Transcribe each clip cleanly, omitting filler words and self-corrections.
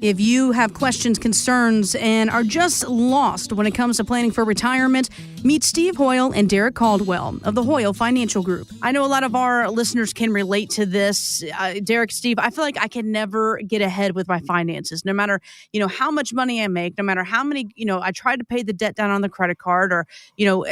If you have questions, concerns, and are just lost when it comes to planning for retirement, meet Steve Hoyle and Derek Caldwell of the Hoyle Financial Group. I know a lot of our listeners can relate to this. Derek, Steve, I feel like I can never get ahead with my finances, no matter, how much money I make, no matter how many, I try to pay the debt down on the credit card, or,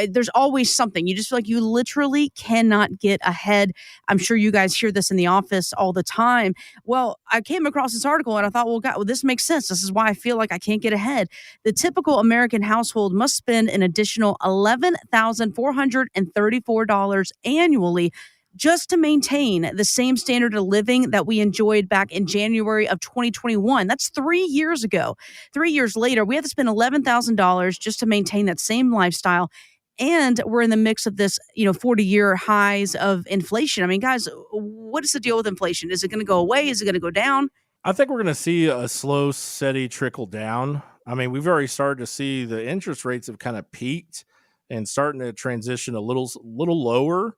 there's always something. You just feel like you literally cannot get ahead. I'm sure you guys hear this in the office all the time. Well, I came across this article and I thought, well, this makes sense. This is why I feel like I can't get ahead. The typical American household must spend an additional $11,434 annually just to maintain the same standard of living that we enjoyed back in January of 2021. That's 3 years ago. 3 years later, we have to spend $11,000 just to maintain that same lifestyle. And we're in the mix of this, 40-year highs of inflation. I mean, guys, what is the deal with inflation? Is it going to go away? Is it going to go down? I think we're going to see a slow, steady trickle down. I mean, we've already started to see the interest rates have kind of peaked and starting to transition a little lower.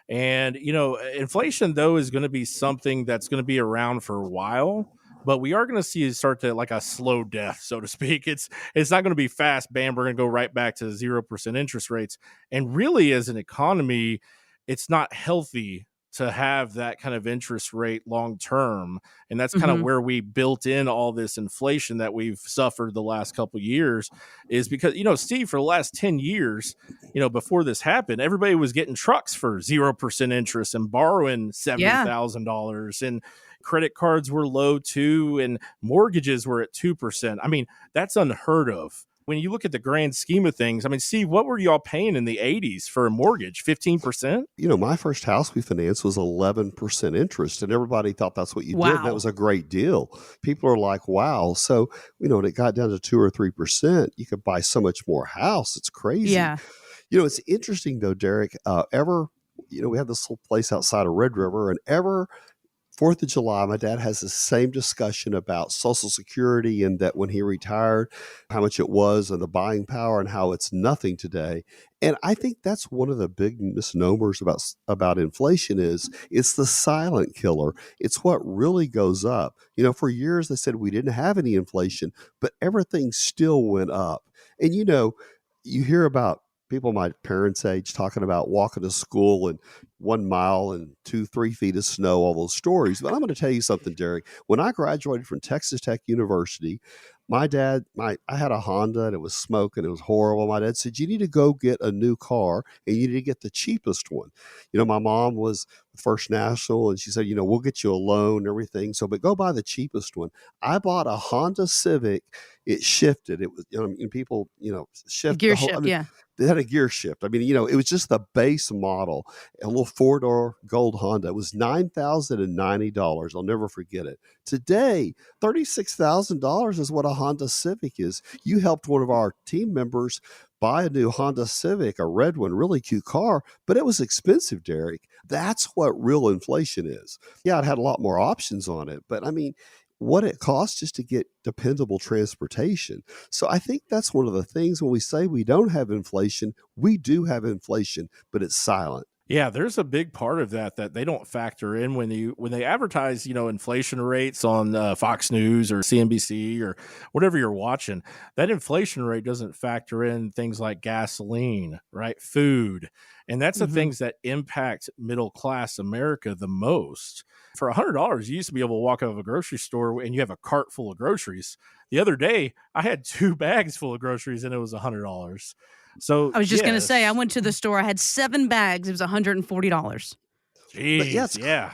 And, inflation, though, is going to be something that's going to be around for a while. But we are going to see it start to like a slow death, so to speak. It's not going to be fast. Bam, we're going to go right back to 0% interest rates. And really, as an economy, it's not healthy to have that kind of interest rate long term. And that's kind of where we built in all this inflation that we've suffered the last couple of years, is because, Steve, for the last 10 years, before this happened, everybody was getting trucks for 0% interest and borrowing $70,000 and credit cards were low too. And mortgages were at 2%. I mean, that's unheard of. When you look at the grand scheme of things, I mean, Steve, what were y'all paying in the 80s for a mortgage? 15%? My first house we financed was 11% interest, and everybody thought that's what you did. And that was a great deal. People are like, wow. So, when it got down to 2 or 3%, you could buy so much more house. It's crazy. Yeah. It's interesting, though, Derek, we have this little place outside of Red River, and 4th of July, my dad has the same discussion about Social Security, and that when he retired, how much it was and the buying power and how it's nothing today. And I think that's one of the big misnomers about inflation is it's the silent killer. It's what really goes up. For years they said we didn't have any inflation, but everything still went up. And, you hear about people my parents' age talking about walking to school and 1 mile and 2-3 feet of snow, all those stories. But I'm going to tell you something, Derek. When I graduated from Texas Tech University, my dad, I had a Honda and it was smoking. It was horrible. My dad said, you need to go get a new car and you need to get the cheapest one. My mom was First National and she said, we'll get you a loan and everything. But go buy the cheapest one. I bought a Honda Civic. It shifted. It was, people, shift. Gear shift, yeah. They had a gear shift. I mean, it was just the base model, a little 4-door gold Honda. It was $9,090. I'll never forget it. Today, $36,000 is what a Honda Civic is. You helped one of our team members buy a new Honda Civic, a red one, really cute car, but it was expensive, Derek. That's what real inflation is. Yeah, it had a lot more options on it, but I mean, what it costs just to get dependable transportation. So I think that's one of the things when we say we don't have inflation, we do have inflation, but it's silent. Yeah, there's a big part of that they don't factor in when they advertise, inflation rates on Fox News or CNBC or whatever you're watching. That inflation rate doesn't factor in things like gasoline, right? Food. And that's the things that impact middle class America the most. For $100, you used to be able to walk out of a grocery store and you have a cart full of groceries. The other day, I had 2 bags full of groceries and it was $100. So I was just going to say, I went to the store. I had 7 bags. It was $140. Jeez, yeah.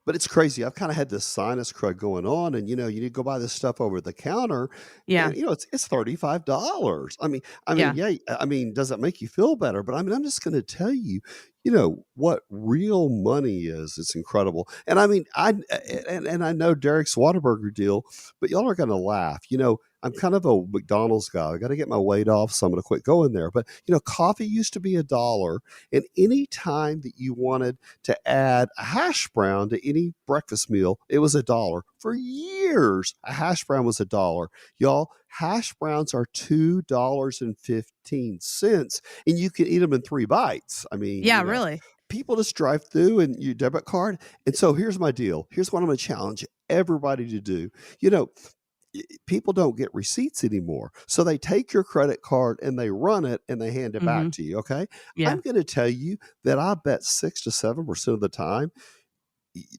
But it's crazy. I've kind of had this sinus crud going on, and you need to go buy this stuff over the counter. Yeah, and, it's $35. I mean, does it make you feel better? But I mean, I'm just going to tell you, what real money is. It's incredible. And I mean, I know Derek's Whataburger deal, but y'all are going to laugh. I'm kind of a McDonald's guy. I got to get my weight off, so I'm going to quit going there. But, coffee used to be $1. And any time that you wanted to add a hash brown to any breakfast meal, it was $1. For years, a hash brown was $1. Y'all, hash browns are $2.15, and you can eat them in 3 bites. I mean, really. People just drive through and your debit card. And so here's my deal. Here's what I'm going to challenge everybody to do. people don't get receipts anymore. So they take your credit card and they run it and they hand it back to you. Okay. Yeah. I'm going to tell you that I bet 6 to 7% of the time,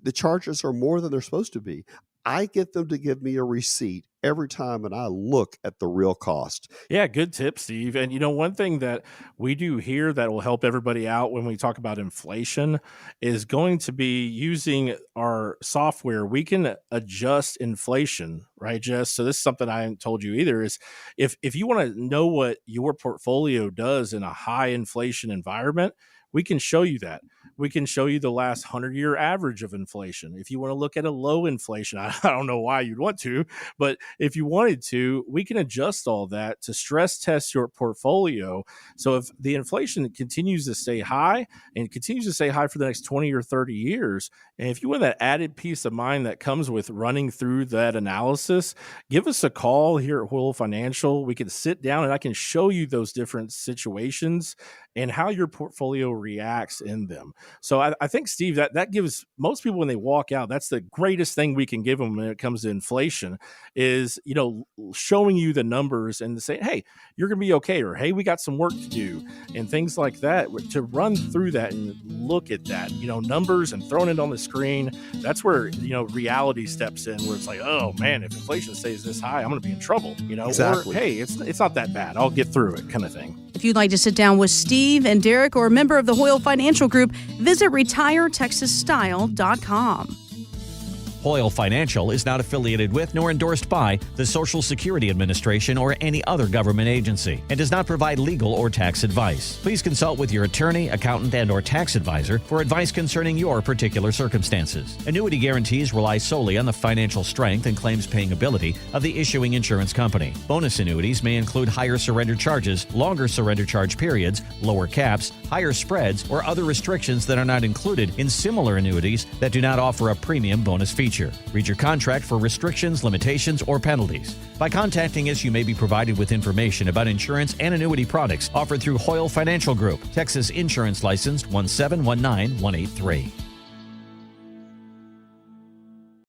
the charges are more than they're supposed to be. I get them to give me a receipt every time and I look at the real cost. Yeah, good tip, Steve. And one thing that we do here that will help everybody out when we talk about inflation is going to be using our software. We can adjust inflation, right, Jess? So this is something I haven't told you either, is if you want to know what your portfolio does in a high inflation environment, we can show you that. We can show you the last 100-year average of inflation. If you want to look at a low inflation, I don't know why you'd want to, but if you wanted to, we can adjust all that to stress test your portfolio. So if the inflation continues to stay high and continues to stay high for the next 20 or 30 years, and if you want that added peace of mind that comes with running through that analysis, give us a call here at Hoyle Financial. We can sit down and I can show you those different situations and how your portfolio reacts in them. So I think, Steve, that gives most people when they walk out, that's the greatest thing we can give them when it comes to inflation is, showing you the numbers and saying, hey, you're going to be okay. Or, hey, we got some work to do and things like that to run through that and look at that, numbers and throwing it on the screen. That's where, reality steps in where it's like, oh man, if inflation stays this high, I'm going to be in trouble, Exactly. Or, hey, it's not that bad. I'll get through it kind of thing. If you'd like to sit down with Steve and Derek or a member of the Hoyle Financial Group, visit retiretexasstyle.com. Hoyle Financial is not affiliated with nor endorsed by the Social Security Administration or any other government agency and does not provide legal or tax advice. Please consult with your attorney, accountant, and or tax advisor for advice concerning your particular circumstances. Annuity guarantees rely solely on the financial strength and claims paying ability of the issuing insurance company. Bonus annuities may include higher surrender charges, longer surrender charge periods, lower caps, higher spreads, or other restrictions that are not included in similar annuities that do not offer a premium bonus feature. Read your contract for restrictions, limitations, or penalties. By contacting us, you may be provided with information about insurance and annuity products offered through Hoyle Financial Group, Texas Insurance License 1719183.